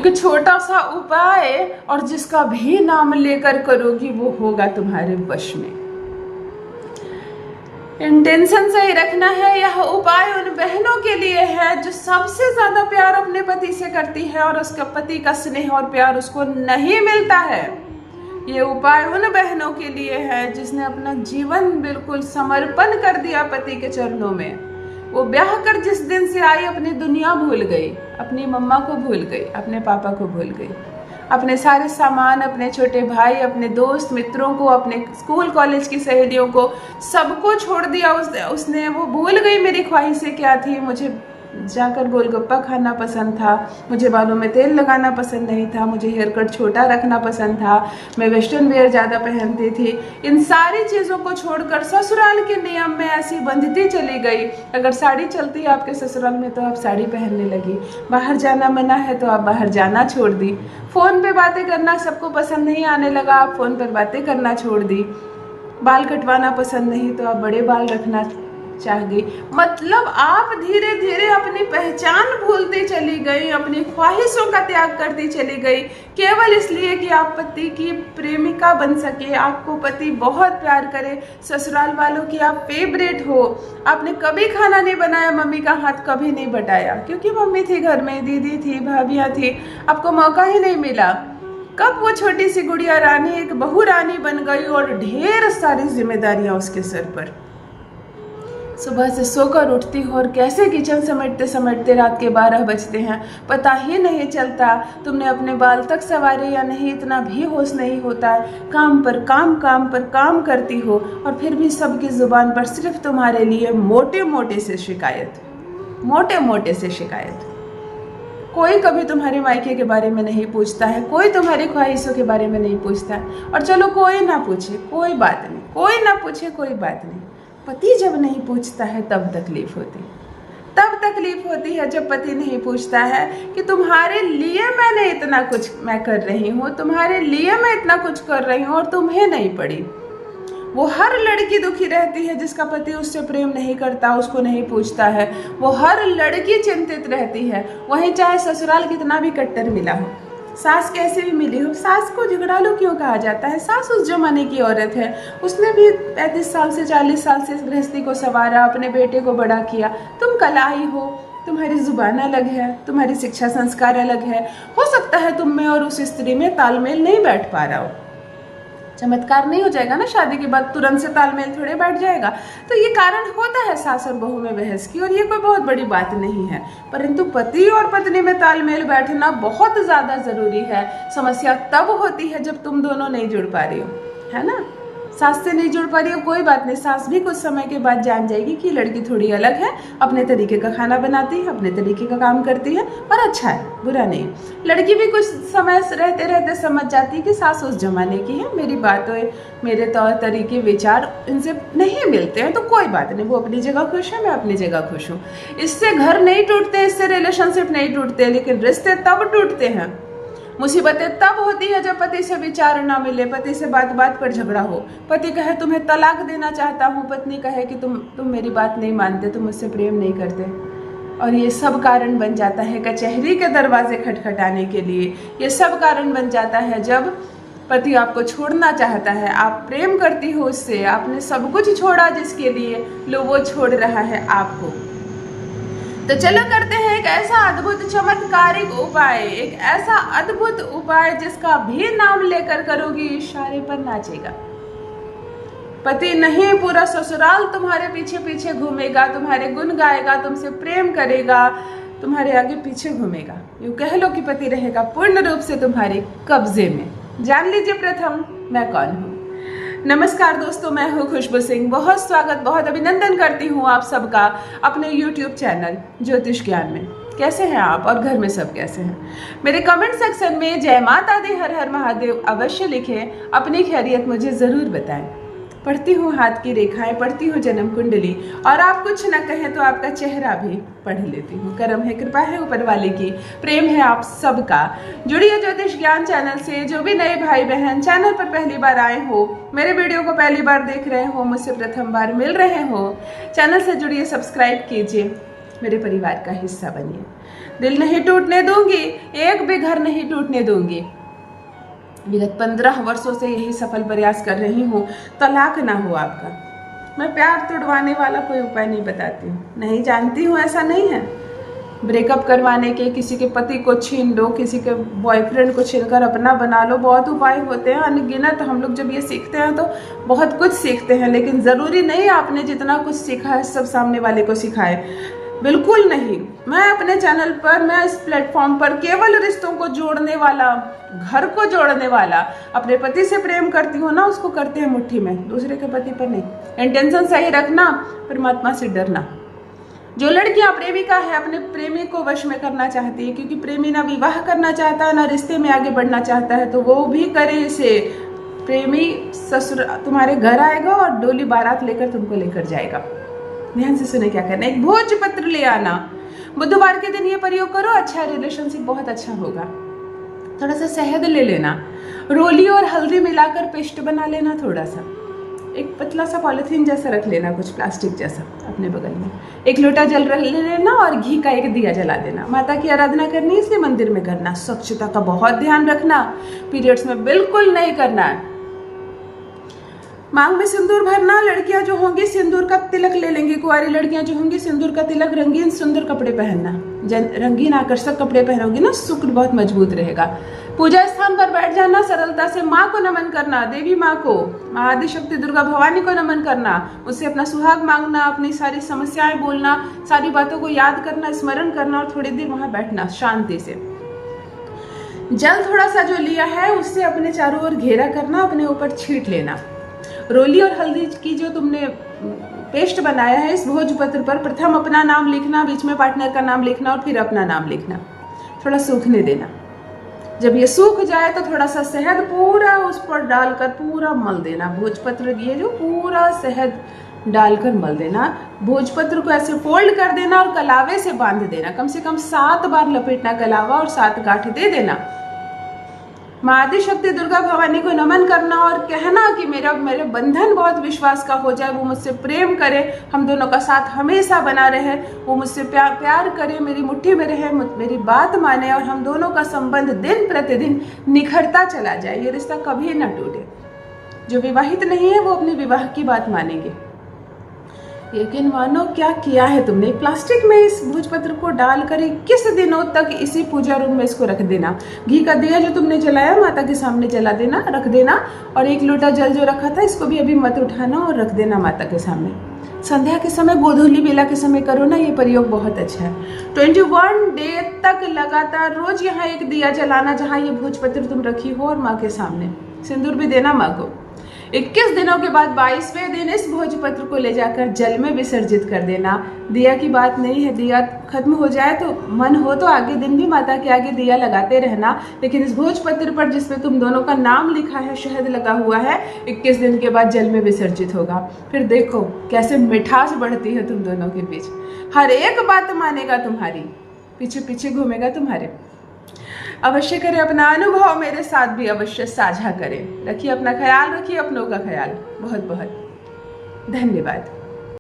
एक छोटा सा उपाय और जिसका भी नाम लेकर करोगी वो होगा तुम्हारे वश में। इंटेंशन सही रखना है। यह उपाय उन बहनों के लिए है जो सबसे ज्यादा प्यार अपने पति से करती है और उसके पति का स्नेह और प्यार उसको नहीं मिलता है। ये उपाय उन बहनों के लिए है जिसने अपना जीवन बिल्कुल समर्पण कर दिया पति के चरणों में। वो ब्याह कर जिस दिन से आई अपनी दुनिया भूल गई, अपनी मम्मा को भूल गई, अपने पापा को भूल गई, अपने सारे सामान, अपने छोटे भाई, अपने दोस्त मित्रों को, अपने स्कूल कॉलेज की सहेलियों को, सबको छोड़ दिया उसने। वो भूल गई मेरी ख्वाहिशें क्या थी। मुझे जाकर गोलगप्पा खाना पसंद था, मुझे बालों में तेल लगाना पसंद नहीं था, मुझे हेयर कट छोटा रखना पसंद था, मैं वेस्टर्न वेयर ज़्यादा पहनती थी। इन सारी चीज़ों को छोड़कर ससुराल के नियम में ऐसी बंधती चली गई। अगर साड़ी चलती है आपके ससुराल में तो आप साड़ी पहनने लगी, बाहर जाना मना है तो आप बाहर जाना छोड़ दी, फ़ोन पे बातें करना सबको पसंद नहीं आने लगा, आप फ़ोन पर बातें करना छोड़ दी, बाल कटवाना पसंद नहीं तो आप बड़े बाल रखना चाह गई। मतलब आप धीरे धीरे अपनी पहचान भूलती चली गई, अपनी ख्वाहिशों का त्याग करती चली गई, केवल इसलिए कि आप पति की प्रेमिका बन सके, आपको पति बहुत प्यार करे, ससुराल वालों की आप फेवरेट हो। आपने कभी खाना नहीं बनाया, मम्मी का हाथ कभी नहीं बटाया, क्योंकि मम्मी थी घर में, दीदी थी, भाभियाँ थी, आपको मौका ही नहीं मिला। कब वो छोटी सी गुड़िया रानी एक बहू रानी बन गई और ढेर सारी जिम्मेदारियां उसके सर पर। सुबह से सोकर उठती हो और कैसे किचन समेटते समेटते रात के 12 बजते हैं, पता ही नहीं चलता। तुमने अपने बाल तक संवारे या नहीं इतना भी होश नहीं होता है। काम पर काम करती हो और फिर भी सबकी जुबान पर सिर्फ तुम्हारे लिए मोटे मोटे से शिकायत। कोई कभी तुम्हारे मायके के बारे में नहीं पूछता है, कोई तुम्हारी ख्वाहिशों के बारे में नहीं पूछता है। और चलो कोई ना पूछे कोई बात नहीं, कोई ना पूछे कोई बात नहीं, पति जब नहीं पूछता है तब तकलीफ होती है जब पति नहीं पूछता है कि तुम्हारे लिए मैंने इतना कुछ मैं कर रही हूँ, तुम्हारे लिए मैं इतना कुछ कर रही हूँ और तुम्हें नहीं पड़ी। वो हर लड़की दुखी रहती है जिसका पति उससे प्रेम नहीं करता, उसको नहीं पूछता है। वो हर लड़की चिंतित रहती है, वहीं चाहे ससुराल कितना भी कट्टर मिला हो, सास कैसे भी मिली हो। सास को झगड़ालू क्यों कहा जाता है? सास उस जमाने की औरत है, उसने भी 35 साल से 40 साल से गृहस्थी को संवारा, अपने बेटे को बड़ा किया। तुम कलाई हो, तुम्हारी जुबान अलग है, तुम्हारी शिक्षा संस्कार अलग है। हो सकता है तुम में और उस स्त्री में तालमेल नहीं बैठ पा रहा हो। चमत्कार नहीं हो जाएगा ना शादी के बाद, तुरंत से तालमेल थोड़े बैठ जाएगा। तो ये कारण होता है सास और बहू में बहस की, और ये कोई बहुत बड़ी बात नहीं है। परंतु पति और पत्नी में तालमेल बैठना बहुत ज्यादा जरूरी है। समस्या तब होती है जब तुम दोनों नहीं जुड़ पा रही हो, है ना। सास से नहीं जुड़ पा रही हो, कोई बात नहीं, सास भी कुछ समय के बाद जान जाएगी कि लड़की थोड़ी अलग है, अपने तरीके का खाना बनाती है, अपने तरीके का काम करती है और अच्छा है, बुरा नहीं। लड़की भी कुछ समय रहते रहते समझ जाती है कि सास उस जमाने की है, मेरी बातें, मेरे तौर तरीके, विचार इनसे नहीं मिलते हैं, तो कोई बात नहीं, वो अपनी जगह खुश है, मैं अपनी जगह खुश हूँ। इससे घर नहीं टूटते, इससे रिलेशनशिप नहीं टूटते, लेकिन रिश्ते तब टूटते हैं, मुसीबतें तब होती है जब पति से विचार ना मिले, पति से बात बात पर झगड़ा हो। पति कहे तुम्हें तलाक देना चाहता हूँ, पत्नी कहे कि तुम मेरी बात नहीं मानते, तुम मुझसे प्रेम नहीं करते। और ये सब कारण बन जाता है कचहरी के दरवाजे खटखटाने के लिए। ये सब कारण बन जाता है जब पति आपको छोड़ना चाहता है, आप प्रेम करती हो उससे, आपने सब कुछ छोड़ा जिसके लिए, लो वो छोड़ रहा है आपको। तो चलो करते हैं एक ऐसा अद्भुत चमत्कारिक उपाय, एक ऐसा अद्भुत उपाय जिसका भी नाम लेकर करोगी इशारे पर नाचेगा। पति नहीं, पूरा ससुराल तुम्हारे पीछे पीछे घूमेगा, तुम्हारे गुण गाएगा, तुमसे प्रेम करेगा, तुम्हारे आगे पीछे घूमेगा। यूं कह लो कि पति रहेगा पूर्ण रूप से तुम्हारे कब्जे में। जान लीजिए प्रथम मैं कौन हूँ। नमस्कार दोस्तों, मैं हूँ खुशबू सिंह। बहुत स्वागत, बहुत अभिनंदन करती हूँ आप सबका अपने YouTube चैनल ज्योतिष ज्ञान में। कैसे हैं आप और घर में सब कैसे हैं? मेरे कमेंट सेक्शन में जय माता दी, हर हर महादेव अवश्य लिखें, अपनी खैरियत मुझे ज़रूर बताएं। पढ़ती हूँ हाथ की रेखाएं, पढ़ती हूँ जन्म कुंडली, और आप कुछ न कहें तो आपका चेहरा भी पढ़ लेती हूँ। करम है, कृपा है ऊपर वाले की, प्रेम है आप सबका। जुड़िए ज्योतिष ज्ञान चैनल से। जो भी नए भाई बहन चैनल पर पहली बार आए हो, मेरे वीडियो को पहली बार देख रहे हो, मुझसे प्रथम बार मिल रहे हो, चैनल से जुड़िए, सब्सक्राइब कीजिए, मेरे परिवार का हिस्सा बनिए। दिल नहीं टूटने दूंगी, एक भी घर नहीं टूटने दूंगी। विगत 15 वर्षों से यही सफल प्रयास कर रही हूँ, तलाक ना हो आपका। मैं प्यार तोड़वाने वाला कोई उपाय नहीं बताती हूँ, नहीं जानती हूँ, ऐसा नहीं है। ब्रेकअप करवाने के, किसी के पति को छीन लो, किसी के बॉयफ्रेंड को छीनकर अपना बना लो, बहुत उपाय होते हैं अनगिनत। हम लोग जब ये सीखते हैं तो बहुत कुछ सीखते हैं, लेकिन ज़रूरी नहीं आपने जितना कुछ सीखा है सब सामने वाले को सिखाए, बिल्कुल नहीं। मैं अपने चैनल पर, मैं इस प्लेटफॉर्म पर केवल रिश्तों को जोड़ने वाला, घर को जोड़ने वाला, अपने पति से प्रेम करती हूँ ना, उसको करते हैं मुट्ठी में, दूसरे के पति पर नहीं। इंटेंशन सही रखना, परमात्मा से डरना। जो लड़कियां प्रेमिका है, अपने प्रेमी को वश में करना चाहती है, क्योंकि प्रेमी ना विवाह करना चाहता है ना रिश्ते में आगे बढ़ना चाहता है, तो वो भी करे इसे। प्रेमी ससुर तुम्हारे घर आएगा और डोली बारात लेकर तुमको लेकर जाएगा। ध्यान से सुने क्या करना। एक भोजपत्र ले आना, बुधवार के दिन ये प्रयोग करो, अच्छा रिलेशनशिप बहुत अच्छा होगा। थोड़ा सा शहद ले लेना, रोली और हल्दी मिलाकर पेस्ट बना लेना, थोड़ा सा एक पतला सा पॉलिथीन जैसा रख लेना, कुछ प्लास्टिक जैसा अपने बगल में। एक लोटा जल ले लेना और घी का एक दिया जला देना। माता की आराधना करनी इसलिए मंदिर में करना। स्वच्छता का बहुत ध्यान रखना, पीरियड्स में बिल्कुल नहीं करना है। मांग में सिंदूर भरना, लड़कियां जो होंगी सिंदूर का तिलक ले लेंगी, कुंवारी लड़कियां जो होंगी सिंदूर का तिलक, रंगीन सुंदर कपड़े पहनना, रंगीन आकर्षक कपड़े पहनोगी ना, शुक्र बहुत मजबूत रहेगा। पूजा स्थान पर बैठ जाना, सरलता से माँ को नमन करना, देवी माँ को, माँ आदिशक्ति दुर्गा भवानी को नमन करना, उससे अपना सुहाग मांगना, अपनी सारी समस्याएं बोलना, सारी बातों को याद करना, स्मरण करना और थोड़ी देर वहां बैठना शांति से। जल थोड़ा सा जो लिया है उससे अपने चारों ओर घेरा करना, अपने ऊपर छींट लेना। रोली और हल्दी की जो तुमने पेस्ट बनाया है, इस भोजपत्र पर प्रथम अपना नाम लिखना, बीच में पार्टनर का नाम लिखना और फिर अपना नाम लिखना। थोड़ा सूखने देना। जब ये सूख जाए तो थोड़ा सा शहद पूरा उस पर डालकर पूरा मल देना। भोजपत्र ये जो पूरा शहद डालकर मल देना। भोजपत्र को ऐसे फोल्ड कर देना और कलावे से बांध देना। कम से कम 7 बार लपेटना कलावा और 7 गांठ दे देना। माँ आदिशक्ति दुर्गा भवानी को नमन करना और कहना कि मेरे बंधन बहुत विश्वास का हो जाए, वो मुझसे प्रेम करे, हम दोनों का साथ हमेशा बना रहे, वो मुझसे प्यार करे, मेरी मुट्ठी में रहे, मेरी बात माने और हम दोनों का संबंध दिन प्रतिदिन निखरता चला जाए, ये रिश्ता कभी ना टूटे। जो विवाहित नहीं है वो अपने विवाह की बात मानेंगे। लेकिन मानो क्या किया है तुमने, प्लास्टिक में इस भोजपत्र को डालकर 21 दिनों तक इसी पूजा रूम में इसको रख देना। घी का दिया जो तुमने जलाया माता के सामने जला देना, रख देना। और 1 लोटा जल जो रखा था इसको भी अभी मत उठाना और रख देना माता के सामने। संध्या के समय, गोधूली बेला के समय करो ना, ये प्रयोग बहुत अच्छा है। 21 डे तक लगातार रोज यहाँ एक दिया जलाना जहाँ ये भोजपत्र तुम रखी हो और माँ के सामने सिंदूर भी देना माँ को। 21 दिनों के बाद 22वें दिन इस भोजपत्र को ले जाकर जल में विसर्जित कर देना। दिया की बात नहीं है, दिया खत्म हो जाए तो मन हो तो आगे दिन भी माता के आगे दिया लगाते रहना, लेकिन इस भोजपत्र पर जिसमें तुम दोनों का नाम लिखा है, शहद लगा हुआ है, 21 दिन के बाद जल में विसर्जित होगा। फिर देखो कैसे मिठास बढ़ती है तुम दोनों के बीच। हर एक बात मानेगा तुम्हारी, पीछे पीछे घूमेगा तुम्हारे। अवश्य करें, अपना अनुभव मेरे साथ भी अवश्य साझा करें। रखिए अपना ख्याल, रखिए अपनों का ख्याल। बहुत बहुत धन्यवाद।